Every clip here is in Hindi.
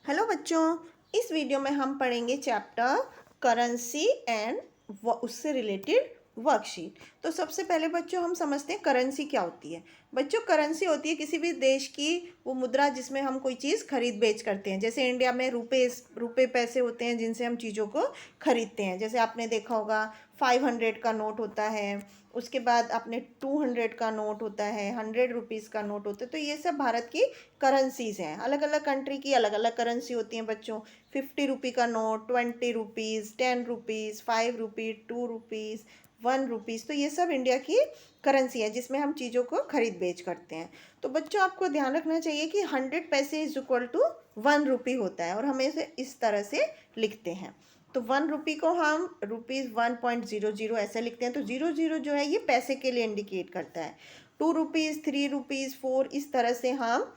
हेलो बच्चों, इस वीडियो में हम पढ़ेंगे चैप्टर करेंसी एंड उससे रिलेटेड वर्कशीट। तो सबसे पहले बच्चों हम समझते हैं करेंसी क्या होती है। बच्चों, करेंसी होती है किसी भी देश की वो मुद्रा जिसमें हम कोई चीज़ खरीद बेच करते हैं। जैसे इंडिया में रुपए पैसे होते हैं जिनसे हम चीज़ों को खरीदते हैं। जैसे आपने देखा होगा 500 का नोट होता है, उसके बाद आपने 200 का नोट होता है, 100 रुपीज़ का नोट होता है। तो ये सब भारत की करेंसीज़ हैं। अलग अलग कंट्री की अलग अलग करेंसी होती हैं बच्चों। 50 रुपये का नोट, 20 रुपीज़, 10 रुपीज़, 5 रुपये, 2 रुपीज़, 1 रुपीज़। तो ये सब इंडिया की करेंसी है जिसमें हम चीज़ों को खरीद बेच करते हैं। तो बच्चों आपको ध्यान रखना चाहिए कि 100 पैसे इज इक्वल टू 1 रुपी होता है और हम इसे इस तरह से लिखते हैं। तो 1 रुपी को हम ₹1.00 ऐसे लिखते हैं। तो 00 जो है ये पैसे के लिए इंडिकेट करता है। 2 रुपीज़, 3 रुपीज़, 4, इस तरह से हम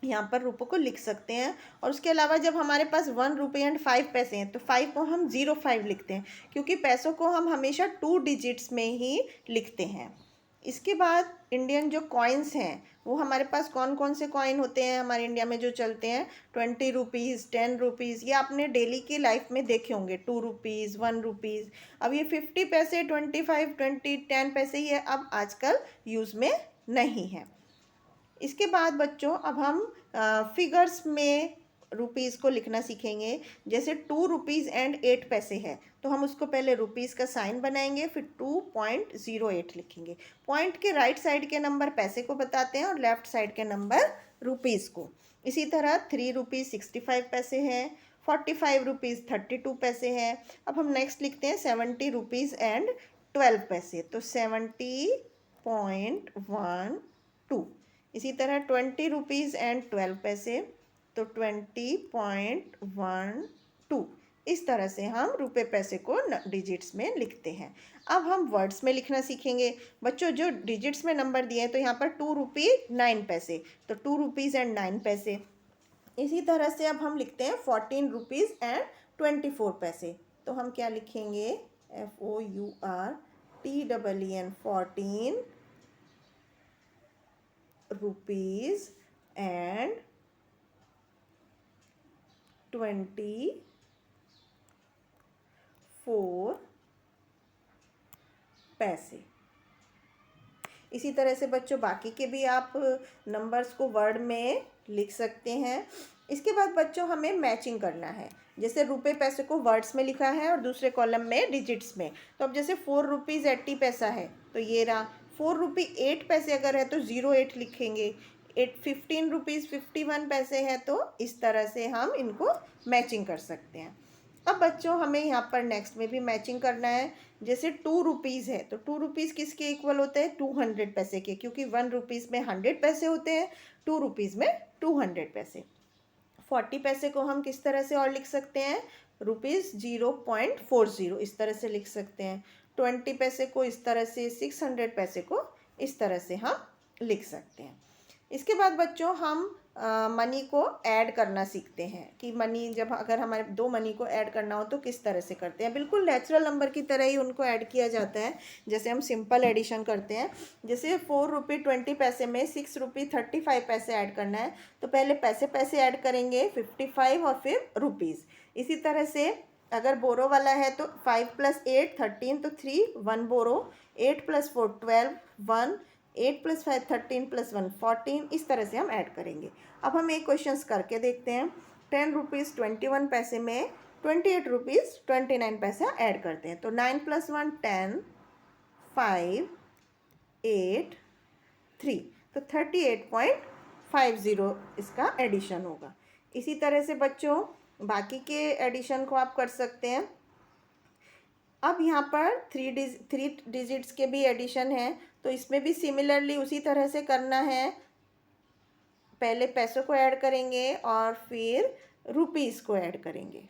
यहाँ पर रुपये को लिख सकते हैं। और उसके अलावा जब हमारे पास 1 रुपये एंड 5 पैसे हैं तो 5 को हम 05 लिखते हैं, क्योंकि पैसों को हम हमेशा 2 डिजिट्स में ही लिखते हैं। इसके बाद इंडियन जो कॉइन्स हैं वो हमारे पास कौन कौन से कॉइन होते हैं हमारे इंडिया में जो चलते हैं। 20 रुपीज़, 10 रुपीज़, ये आपने डेली की लाइफ में देखे होंगे। 2 रुपीज़, 1 रुपीज़। अब ये 50 पैसे, 25, 20, 10 पैसे ही है, अब आजकल यूज़ में नहीं है। इसके बाद बच्चों अब हम फिगर्स में रुपीज़ को लिखना सीखेंगे। जैसे 2 रुपीज़ एंड 8 पैसे है तो हम उसको पहले रुपीज़ का साइन बनाएंगे, फिर 2.08 लिखेंगे। पॉइंट के राइट साइड के नंबर पैसे को बताते हैं और लेफ्ट साइड के नंबर रुपीज़ को। इसी तरह 3 रुपीज़ 65 पैसे है, 45 रुपीज़ 32 पैसे है। अब हम नेक्स्ट लिखते हैं 70 रुपीज़ एंड 12 पैसे, तो 70.12। इसी तरह 20 रुपीज़ एंड 12 पैसे, तो 20.12। इस तरह से हम रुपए पैसे को डिजिट्स में लिखते हैं। अब हम वर्ड्स में लिखना सीखेंगे। बच्चों जो डिजिट्स में नंबर दिए हैं तो यहाँ पर 2 रुपये 9 पैसे, तो 2 रुपीज़ एंड 9 पैसे। इसी तरह से अब हम लिखते हैं 14 रुपीज़ एंड 24 पैसे, तो हम क्या लिखेंगे, FOURTEEN 14 रुपीज़ एंड 24 पैसे। इसी तरह से बच्चों बाकी के भी आप नंबर्स को वर्ड में लिख सकते हैं। इसके बाद बच्चों हमें मैचिंग करना है। जैसे रुपए पैसे को वर्ड्स में लिखा है और दूसरे कॉलम में डिजिट्स में। तो अब जैसे 4 रुपीज़ 80 पैसा है तो ये रहा। 4 रुपये 8 पैसे अगर है तो 08 लिखेंगे। 15 रुपीज़ 51 पैसे है तो इस तरह से हम इनको मैचिंग कर सकते हैं। अब बच्चों हमें यहाँ पर नेक्स्ट में भी मैचिंग करना है। जैसे 2 रुपीज़ है तो 2 रुपीज़ किसके इक्वल होते हैं, 200 पैसे के, क्योंकि 1 रुपीज़ में 100 पैसे होते हैं, 2 रुपीज़ में 200 पैसे। 40 पैसे को हम किस तरह से और लिख सकते हैं, ₹0.40 इस तरह से लिख सकते हैं। 20 पैसे को इस तरह से, 600 पैसे को इस तरह से हम लिख सकते हैं। इसके बाद बच्चों हम मनी को ऐड करना सीखते हैं कि मनी जब अगर हमारे 2 मनी को ऐड करना हो तो किस तरह से करते हैं। बिल्कुल नेचुरल नंबर की तरह ही उनको ऐड किया जाता है, जैसे हम सिंपल एडिशन करते हैं। जैसे 4 रुपये 20 पैसे में 6 रुपये 35 पैसे ऐड करना है तो पहले पैसे पैसे ऐड करेंगे 55 और फिर रुपीज़। इसी तरह से अगर बोरो वाला है तो 5 + 8 13, तो 3 1 बोरो, 8 + 4 12 1, 8 + 5 13 + 1 14, इस तरह से हम ऐड करेंगे। अब हम एक क्वेश्चंस करके देखते हैं। 10 रुपीज़ 21 पैसे में 28 रुपीज़ 29 पैसा ऐड करते हैं। तो 9 + 1 10, 5 8 3, तो 38.50 इसका एडिशन होगा। इसी तरह से बच्चों बाकी के एडिशन को आप कर सकते हैं। अब यहाँ पर 3 डिजिट्स के भी एडिशन है तो इसमें भी सिमिलरली उसी तरह से करना है। पहले पैसों को ऐड करेंगे और फिर रुपीज़ को ऐड करेंगे।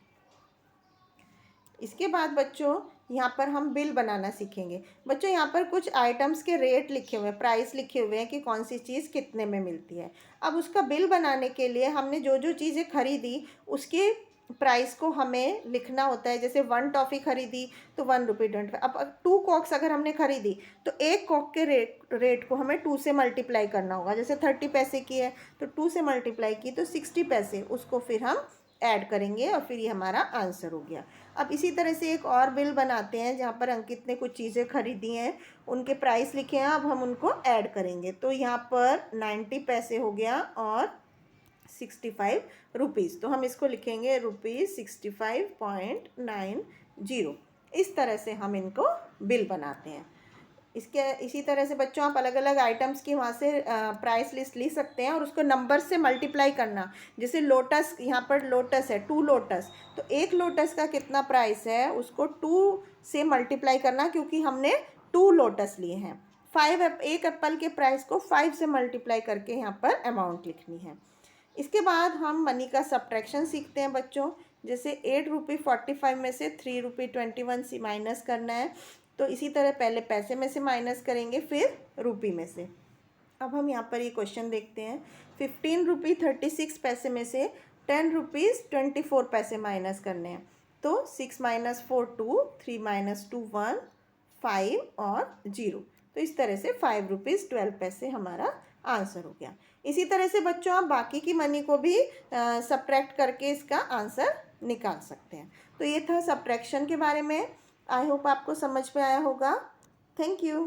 इसके बाद बच्चों यहाँ पर हम बिल बनाना सीखेंगे। बच्चों यहाँ पर कुछ आइटम्स के रेट लिखे हुए हैं, प्राइस लिखे हुए हैं कि कौन सी चीज़ कितने में मिलती है। अब उसका बिल बनाने के लिए हमने जो जो चीज़ें खरीदी उसके प्राइस को हमें लिखना होता है। जैसे 1 टॉफ़ी खरीदी तो 1 रुपये 25। अब 2 कॉक्स अगर हमने खरीदी तो एक कॉक के रेट को हमें 2 से मल्टीप्लाई करना होगा। जैसे 30 पैसे की है तो 2 से मल्टीप्लाई की तो 60 पैसे, उसको फिर हम ऐड करेंगे और फिर ये हमारा आंसर हो गया। अब इसी तरह से एक और बिल बनाते हैं जहाँ पर अंकित ने कुछ चीज़ें खरीदी हैं, उनके प्राइस लिखे हैं, अब हम उनको ऐड करेंगे। तो यहाँ पर 90 पैसे हो गया और 65 रुपीज़, तो हम इसको लिखेंगे ₹65.90। इस तरह से हम इनको बिल बनाते हैं। इसी तरह से बच्चों आप अलग अलग आइटम्स की वहाँ से प्राइस लिस्ट ले सकते हैं और उसको नंबर से मल्टीप्लाई करना। जैसे लोटस, यहाँ पर लोटस है 2 लोटस, तो 1 लोटस का कितना प्राइस है उसको 2 से मल्टीप्लाई करना, क्योंकि हमने 2 लोटस लिए हैं। 1 एप्पल के प्राइस को 5 से मल्टीप्लाई करके यहाँ पर अमाउंट लिखनी है। इसके बाद हम मनी का सब्ट्रैक्शन सीखते हैं बच्चों। जैसे 8 रुपये 45 में से 3 रुपये 21 से माइनस करना है, तो इसी तरह पहले पैसे में से माइनस करेंगे, फिर रुपये में से। अब हम यहाँ पर ये क्वेश्चन देखते हैं। 15 रुपये 36 पैसे में से 10 रुपीज़ 24 पैसे माइनस करने हैं। तो 6 - 4 2, 3 - 2 1, 5 और 0। तो इस तरह से 5 रुपीज़ 12 पैसे हमारा आंसर हो गया। इसी तरह से बच्चों आप बाकी की मनी को भी सब्ट्रैक्ट करके इसका आंसर निकाल सकते हैं। तो ये था सब्ट्रैक्शन के बारे में। आई होप आपको समझ में आया होगा। Thank you.